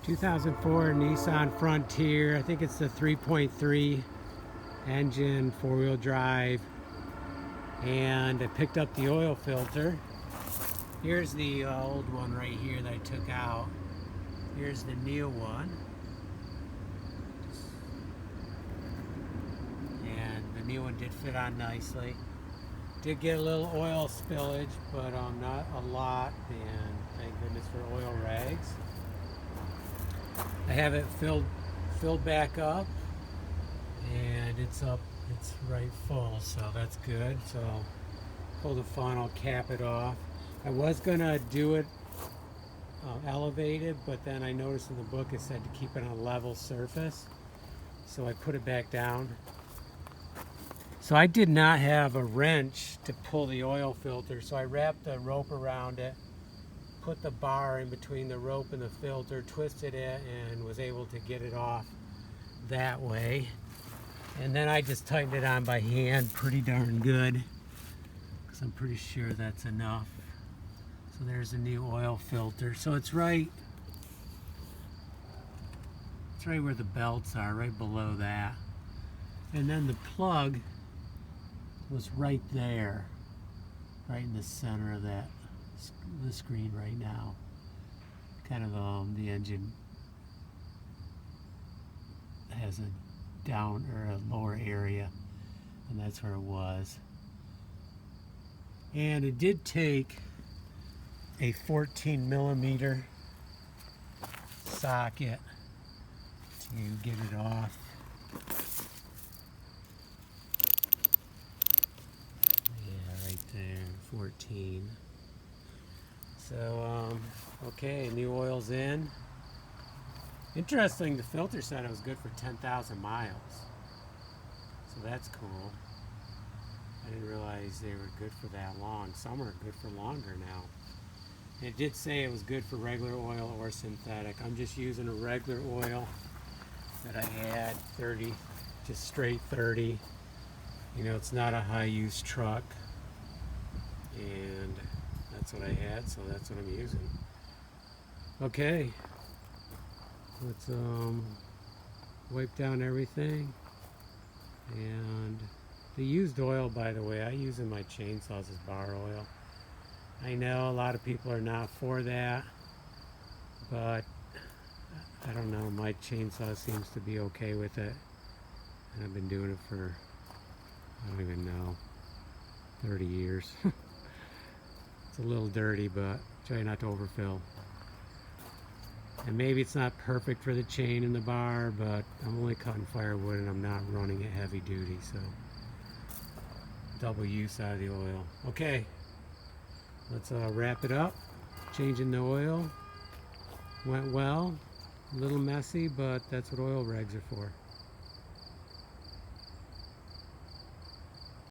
2004 Nissan Frontier. I think it's the 3.3 engine, four-wheel drive. And I picked up the oil filter. Here's the old one right here that I took out. Here's the new one. And the new one did fit on nicely. Did get a little oil spillage, but not a lot, and thank goodness for oil rags. I have it filled back up, and it's right full, so that's good. So pull the funnel, cap it off. I was gonna do it elevated, but then I noticed in the book it said to keep it on a level surface, so I put it back down. So I did not have a wrench to pull the oil filter, so I wrapped a rope around it, put the bar in between the rope and the filter, twisted it, and was able to get it off that way. And then I just tightened it on by hand pretty darn good, because I'm pretty sure that's enough. So there's a new oil filter. So it's right where the belts are, right below that. And then the plug was right there, right in the center of the screen right now. Kind of the engine has a down or a lower area, and that's where it was. And it did take a 14mm socket to get it off. Yeah, right there, 14. So, okay, new oil's in. Interesting, the filter said it was good for 10,000 miles. So that's cool. I didn't realize they were good for that long. Some are good for longer now. It did say it was good for regular oil or synthetic. I'm just using a regular oil that I had, 30, just straight 30. You know, it's not a high use truck. And that's what I had, so that's what I'm using. Okay, let's wipe down everything. And the used oil, by the way, I use in my chainsaws as bar oil. I know a lot of people are not for that, but I don't know, my chainsaw seems to be okay with it. And I've been doing it for, I don't even know, 30 years. It's a little dirty, but try not to overfill. And maybe it's not perfect for the chain in the bar, but I'm only cutting firewood and I'm not running it heavy duty, so double use out of the oil. Okay, let's wrap it up. Changing the oil went well, a little messy, but that's what oil rags are for.